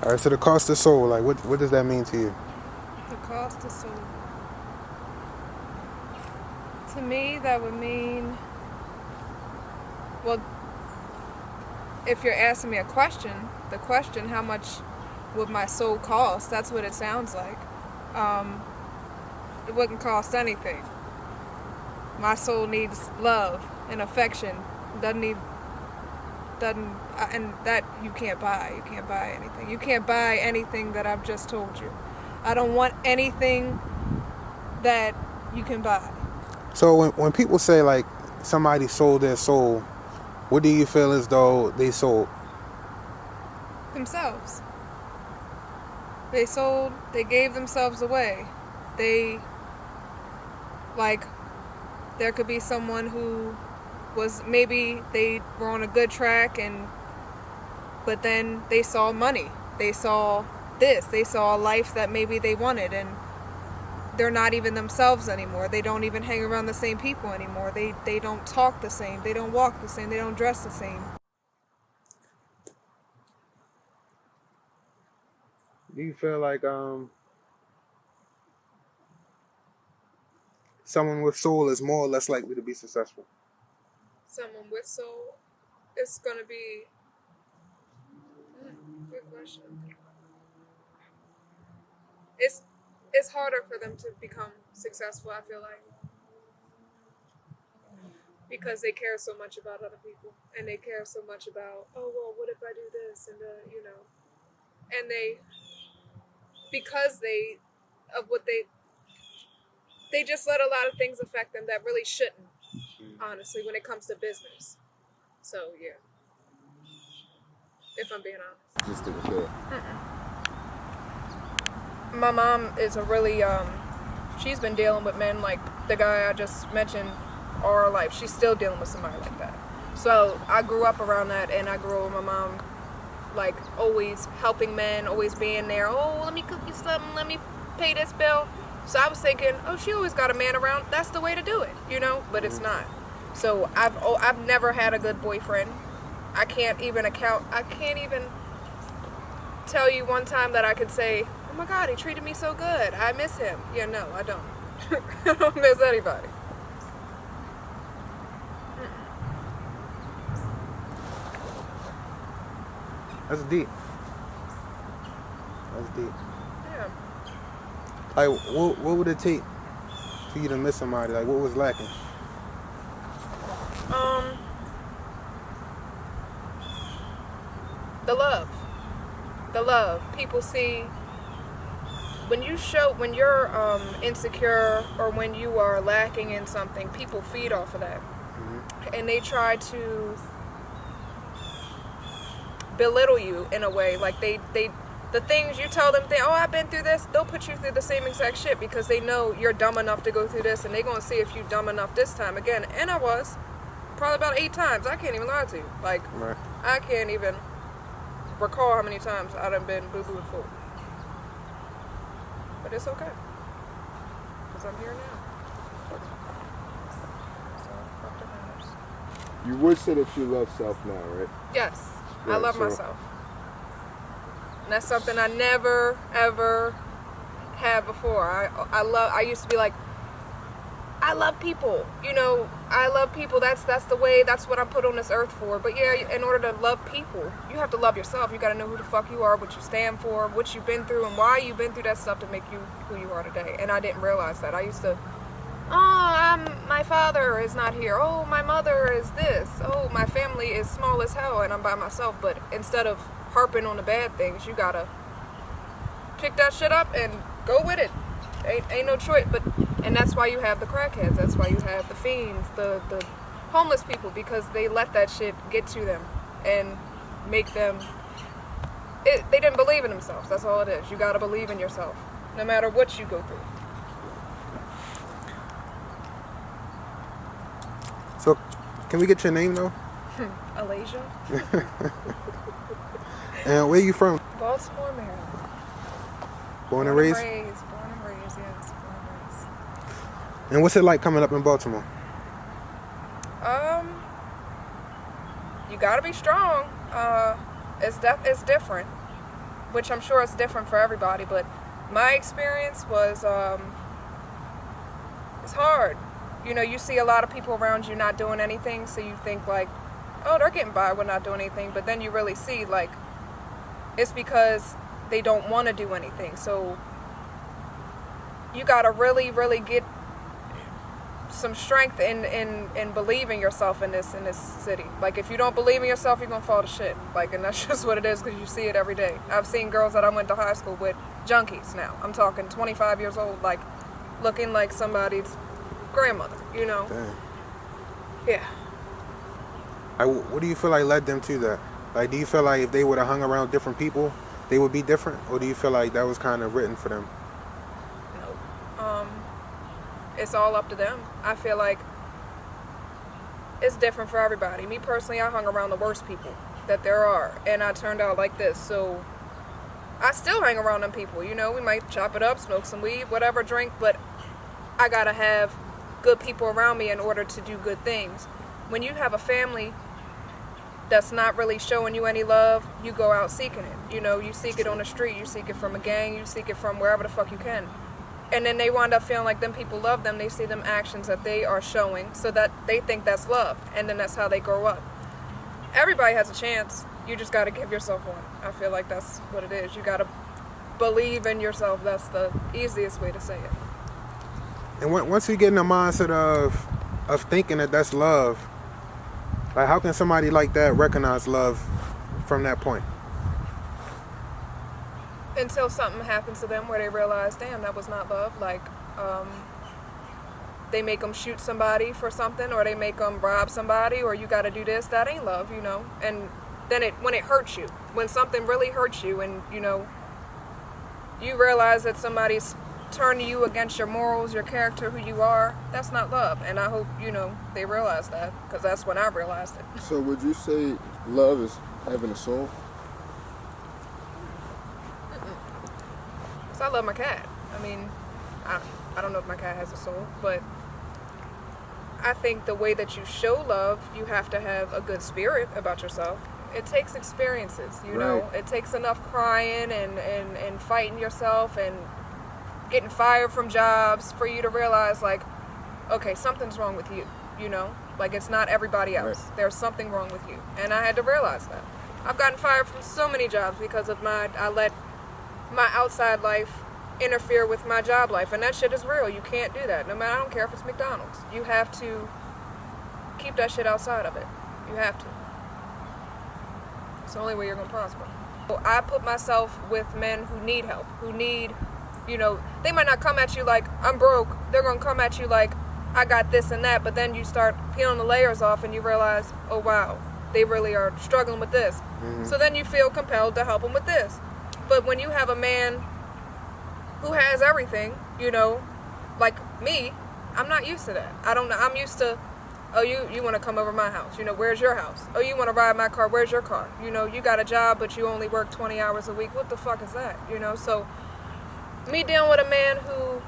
All right, so the cost of soul, like what does that mean to you? The cost of soul. To me, that would mean, well, if you're asking me a question, the question, how much would my soul cost? That's what it sounds like. Um, it wouldn't cost anything. My soul needs love and affection. Doesn't need, doesn't, and that you can't buy. You can't buy anything. You can't buy anything that I've just told you. I don't want anything that you can buy. So when people say like somebody sold their soul, what do you feel as though they sold? Themselves. They gave themselves away. They, like, there could be someone who was, maybe they were on a good track, but then they saw money. They saw this. They saw a life that maybe they wanted, and they're not even themselves anymore. They don't even hang around the same people anymore. They don't talk the same. They don't walk the same. They don't dress the same. Do you feel like someone with soul is more or less likely to be successful? Someone with soul, it's gonna be, good question. It's harder for them to become successful, I feel like, because they care so much about other people, and they care so much about, oh well, what if I do this, and and because of what they just let a lot of things affect them that really shouldn't, honestly, when it comes to business. So yeah, if I'm being honest. Just to be sure. My mom is a really she's been dealing with men like the guy I just mentioned all her life. She's still dealing with somebody like that. So I grew up around that, and I grew up with my mom, like, always helping men, always being there. Oh, let me cook you something, let me pay this bill. So I was thinking, oh, she always got a man around, that's the way to do it, but it's not. So I've never had a good boyfriend. I can't even tell you one time that I could say, oh my God, he treated me so good, I miss him. Yeah, no, I don't. I don't miss anybody. That's deep. That's deep. Yeah. Like, what would it take for you to miss somebody? Like, what was lacking? The love. The love. People see when you're insecure, or when you are lacking in something, people feed off of that. And they try to belittle you in a way. Like the things you tell them, oh, I've been through this, they'll put you through the same exact shit because they know you're dumb enough to go through this, and they're going to see if you're dumb enough this time again. And I was. Probably about 8 times. I can't even lie to you. Like, Right. I can't even recall how many times I done been boo-booed for. But it's okay. Because I'm here now. So, fuck the matters. You would say that you love self now, right? Yes. I Yeah, love so- myself. And that's something I never, ever had before. I used to be like, I love people. I love people. That's the way, that's what I'm put on this earth for. But yeah, in order to love people, you have to love yourself. You got to know who the fuck you are, what you stand for, what you've been through, and why you've been through that stuff to make you who you are today. And I didn't realize that. I used to, my father is not here. Oh, my mother is this. Oh, my family is small as hell and I'm by myself. But instead of harping on the bad things, you got to pick that shit up and go with it. Ain't no choice. And that's why you have the crackheads. That's why you have the fiends, the homeless people, because they let that shit get to them and make them. They didn't believe in themselves. That's all it is. You gotta believe in yourself, no matter what you go through. So, can we get your name though? Alayja. And where you from? Baltimore, Maryland. Born and raised? Born and raised, yes. Born and raised. And what's it like coming up in Baltimore? You gotta be strong. It's different. which I'm sure is different for everybody, but my experience was, it's hard. You know, you see a lot of people around you not doing anything, so you think like, oh, they're getting by with not doing anything, but then you really see like, it's because they don't want to do anything. So you gotta really, really get some strength in believing yourself in this city. Like, if you don't believe in yourself, you're gonna fall to shit. Like, and that's just what it is, because you see it every day. I've seen girls that I went to high school with, junkies now. I'm talking 25 years old, like looking like somebody's grandmother, you know. Damn. Yeah. What do you feel like led them to that? Like, do you feel like if they would have hung around different people, they would be different? Or do you feel like that was kind of written for them? Nope. It's all up to them. I feel like it's different for everybody. Me personally, I hung around the worst people that there are, and I turned out like this. So I still hang around them people, you know. We might chop it up, smoke some weed, whatever, drink, but I gotta have good people around me in order to do good things. When you have a family that's not really showing you any love, you go out seeking it. You know, you seek it on the street, you seek it from a gang, you seek it from wherever the fuck you can. And then they wind up feeling like them people love them. They see them actions that they are showing, so that they think that's love, and then that's how they grow up. Everybody has a chance. You just got to give yourself one. I feel like that's what it is. You got to believe in yourself. That's the easiest way to say it. And once you get in the mindset of thinking that that's love, like, how can somebody like that recognize love from that point? Until something happens to them where they realize, damn, that was not love. Like, they make them shoot somebody for something, or they make them rob somebody, or you got to do this. That ain't love, you know. And then when it hurts you, when something really hurts you, and you know, you realize that somebody's turned you against your morals, your character, who you are, that's not love. And I hope, you know, they realize that, because that's when I realized it. So would you say love is having a soul? I love my cat. I mean, I don't know if my cat has a soul, but I think the way that you show love, you have to have a good spirit about yourself. It takes experiences, you know. It takes enough crying and fighting yourself and getting fired from jobs for you to realize, like, okay, something's wrong with you, you know. Like, it's not everybody else. There's something wrong with you. And I had to realize that. I've gotten fired from so many jobs because of I let my outside life interfere with my job life, and that shit is real. You can't do that. No matter, I don't care if it's McDonald's. You have to keep that shit outside of it. You have to. It's the only way you're gonna prosper. So I put myself with men who need help, who need, you know, they might not come at you like, I'm broke. They're gonna come at you like, I got this and that, but then you start peeling the layers off and you realize, oh wow, they really are struggling with this. Mm-hmm. So then you feel compelled to help them with this. But when you have a man who has everything, you know, like me, I'm not used to that. I don't know. I'm used to, oh, you want to come over my house. You know, where's your house? Oh, you want to ride my car? Where's your car? You know, you got a job, but you only work 20 hours a week. What the fuck is that? You know, so me dealing with a man who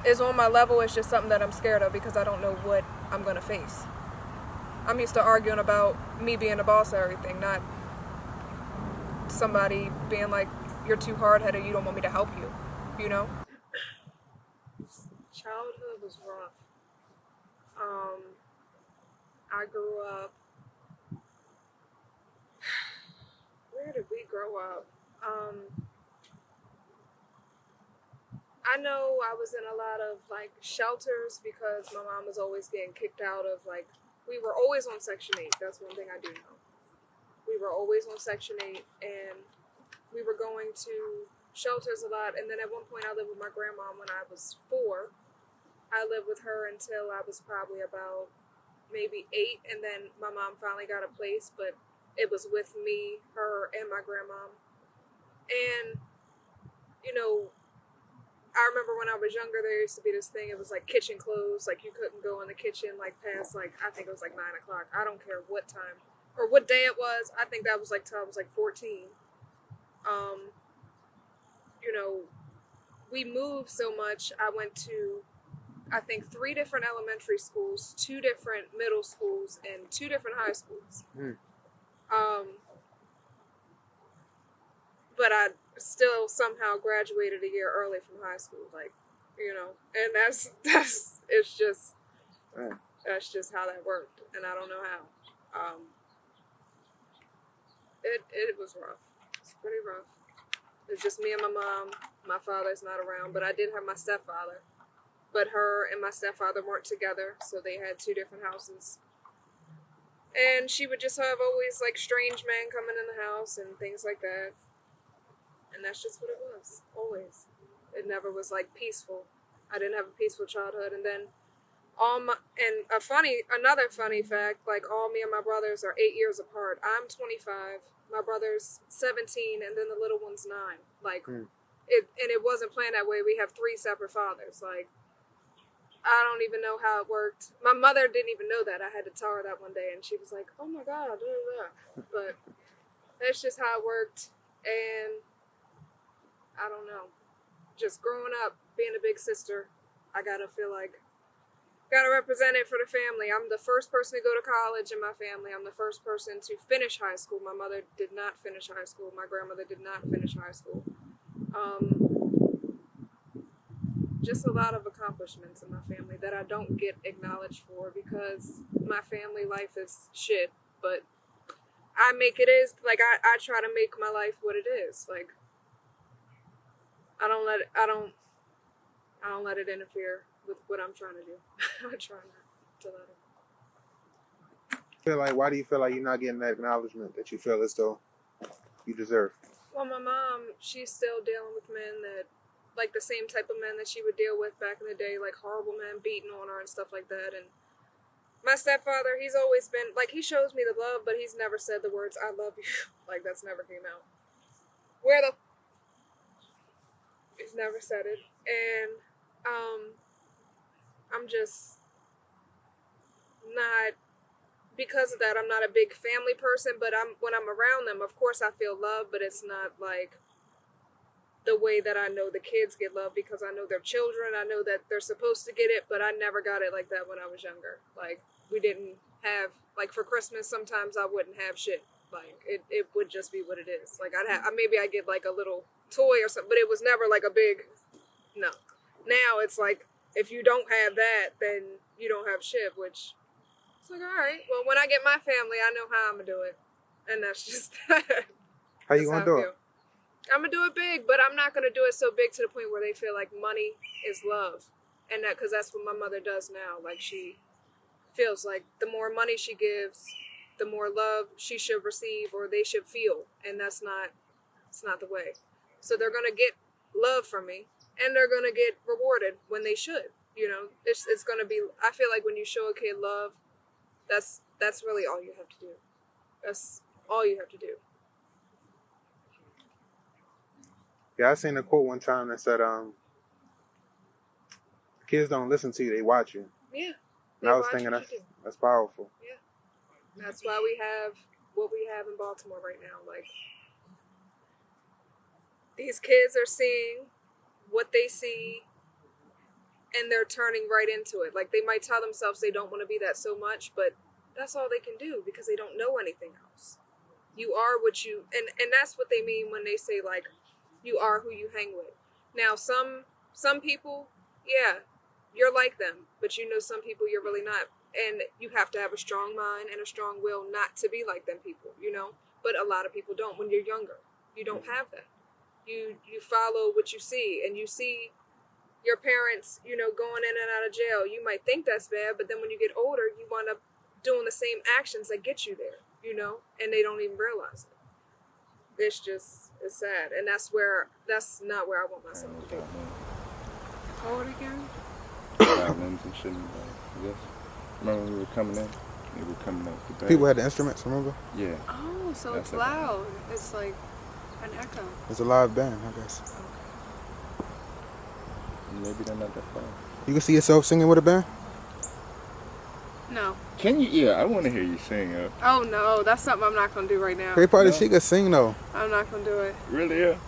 is on my level is just something that I'm scared of, because I don't know what I'm going to face. I'm used to arguing about me being the boss of everything, not somebody being like, you're too hard-headed, you don't want me to help you, you know? Childhood was rough. I grew up... Where did we grow up? I know I was in a lot of, like, shelters because my mom was always getting kicked out of, like... We were always on Section 8, that's one thing I do know. We were always on Section 8, and we were going to shelters a lot, and then at one point I lived with my grandma when I was 4. I lived with her until I was probably about maybe 8, and then my mom finally got a place, but it was with me, her, and my grandma. And, you know, I remember when I was younger, there used to be this thing, it was like kitchen closed, like you couldn't go in the kitchen like past, like, I think it was like 9 o'clock. I don't care what time or what day it was. I think that was like till I was like 14. You know, we moved so much. I went to, I think, 3 different elementary schools, 2 different middle schools, and 2 different high schools. But still somehow graduated a year early from high school, like, you know, and it's just, Right. that's just how that worked, and I don't know how. It was rough. It's pretty rough. It's just me and my mom. My father's not around, but I did have my stepfather. But her and my stepfather weren't together, so they had two different houses. And she would just have always like strange men coming in the house and things like that. And that's just what it was, always. It never was like peaceful. I didn't have a peaceful childhood. And then another funny fact, like all me and my brothers are 8 years apart. I'm 25, my brother's 17, and then the little one's 9. Like, it wasn't planned that way. We have 3 separate fathers. Like, I don't even know how it worked. My mother didn't even know that. I had to tell her that one day, and she was like, "Oh my God, blah, blah, blah." But that's just how it worked. And I don't know. Just growing up, being a big sister, I gotta represent it for the family. I'm the first person to go to college in my family. I'm the first person to finish high school. My mother did not finish high school. My grandmother did not finish high school. Just a lot of accomplishments in my family that I don't get acknowledged for because my family life is shit. But I try to make my life what it is. Like, I don't let it interfere with what I'm trying to do. I try not to let it. Why do you feel like you're not getting that acknowledgement that you feel as though you deserve? Well, my mom, she's still dealing with men that, like the same type of men that she would deal with back in the day, like horrible men beating on her and stuff like that. And my stepfather, he's always been, like, he shows me the love, but he's never said the words, "I love you." Like, that's never came out. He's never said it. And, I'm just not, because of that, I'm not a big family person, but when I'm around them, of course I feel love, but it's not like the way that I know the kids get love because I know they're children. I know that they're supposed to get it, but I never got it like that when I was younger. Like, we didn't have, like, for Christmas, sometimes I wouldn't have shit. Like, it would just be what it is. Like, maybe I get like a little toy or something, but it was never like a big, no. Now it's like, if you don't have that, then you don't have shit, which, it's like, all right, well, when I get my family, I know how I'm gonna do it. And that's just How you gonna do it? I'm gonna do it big, but I'm not gonna do it so big to the point where they feel like money is love. And because that's what my mother does now. Like, she feels like the more money she gives, the more love she should receive or they should feel. And it's not the way. So they're gonna get love from me, and they're gonna get rewarded when they should. You know, it's gonna be, I feel like when you show a kid love, that's really all you have to do. That's all you have to do. Yeah, I seen a quote one time that said, kids don't listen to you, they watch you. Yeah. And I was thinking that's powerful. Yeah. That's why we have what we have in Baltimore right now. Like, these kids are seeing what they see, and they're turning right into it. Like, they might tell themselves they don't want to be that so much, but that's all they can do because they don't know anything else. You are what you, and that's what they mean when they say, like, you are who you hang with. Now, some people, yeah, you're like them, but you know some people you're really not. And you have to have a strong mind and a strong will not to be like them people, you know? But a lot of people don't when you're younger. You don't have that. You follow what you see, and you see your parents, you know, going in and out of jail. You might think that's bad, but then when you get older, you wind up doing the same actions that get you there, you know? And they don't even realize it. It's sad. And that's not where I want myself to be. How old again? Violins and shit. Yes. Remember when we were coming in? We were coming up the back. People had the instruments, remember? Yeah. Oh, so That's it's loud. It's like an echo. It's a live band, I guess. Okay. Maybe they're not that far. You can see yourself singing with a band? No. Can you? Yeah, I want to hear you sing. Oh, no. That's something I'm not going to do right now. Great party, No. she could sing though. I'm not going to do it. Really? Yeah.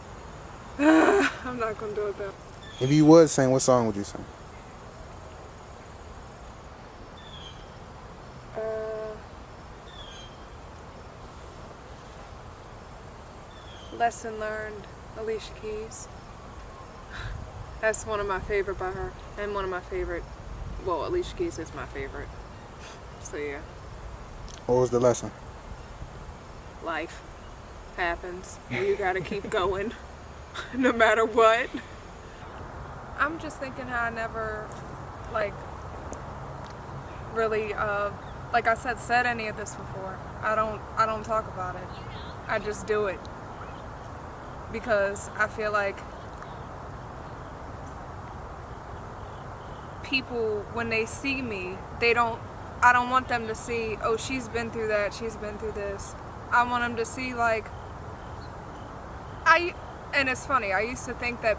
I'm not going to do it, though. If you would sing, what song would you sing? Lesson learned. Alicia Keys. That's one of my favorite by her, and one of my favorite. Well, Alicia Keys is my favorite. So yeah. What was the lesson? Life happens. You gotta keep going, no matter what. I'm just thinking how I never, like, really, like I said any of this before. I don't talk about it. I just do it because I feel like people, when they see me, I don't want them to see, oh, she's been through that, she's been through this. I want them to see, like, and it's funny, I used to think that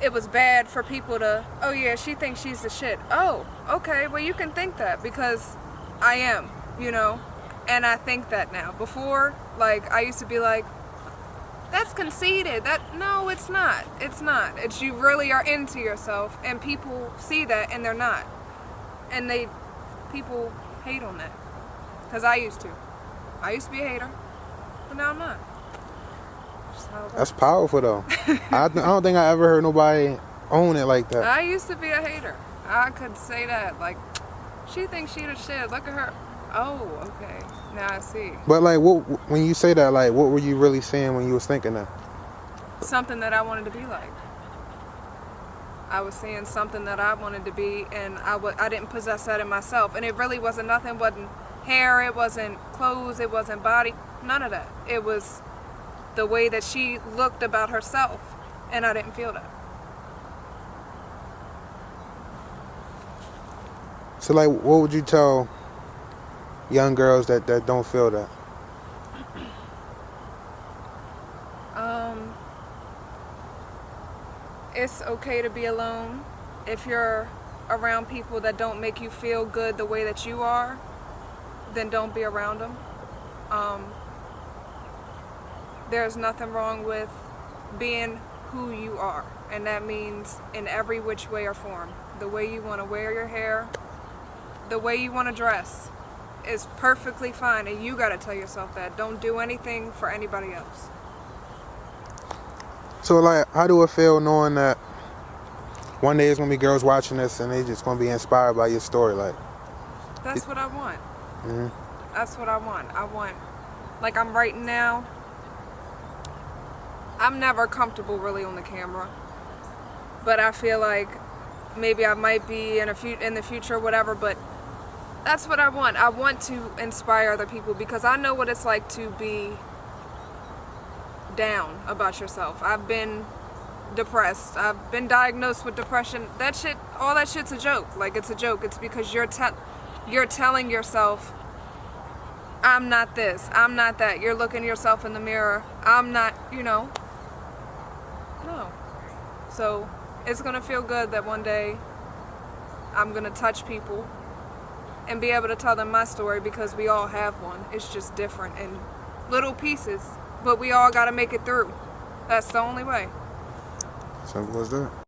it was bad for people to, oh yeah, she thinks she's the shit. Oh, okay, well you can think that because I am, you know, and I think that now. Before, like, I used to be like, that's conceited. No, it's not. It's not. It's you really are into yourself, and people see that and they're not. And people hate on that. Because I used to. I used to be a hater, but now I'm not. That's powerful though. I don't think I ever heard nobody own it like that. I used to be a hater. I could say that. Like, she thinks she the shit. Look at her. Oh, okay. Now I see. But like, when you say that, like, what were you really saying when you was thinking that? Something that I wanted to be like. I was saying something that I wanted to be, and I didn't possess that in myself. And it really wasn't nothing. It wasn't hair. It wasn't clothes. It wasn't body. None of that. It was the way that she looked about herself, and I didn't feel that. So like, what would you tell young girls that don't feel that? It's okay to be alone. If you're around people that don't make you feel good the way that you are, then don't be around them. There's nothing wrong with being who you are, and that means in every which way or form. The way you want to wear your hair, the way you want to dress is perfectly fine, and you got to tell yourself that. Don't do anything for anybody else. So like, how do it feel knowing that one day there's gonna be girls watching this and they just gonna be inspired by your story? Like, that's what I want. Mm-hmm. That's what I want. Like I'm writing now. I'm never comfortable really on the camera, but I feel like maybe I might be in the future, whatever. But that's what I want. I want to inspire other people because I know what it's like to be down about yourself. I've been depressed. I've been diagnosed with depression. That shit, all that shit's a joke. Like, it's a joke. It's because you're telling yourself, I'm not this, I'm not that. You're looking yourself in the mirror. I'm not, no. So it's gonna feel good that one day I'm gonna touch people and be able to tell them my story, because we all have one. It's just different in little pieces, but we all gotta make it through. That's the only way. Simple as that.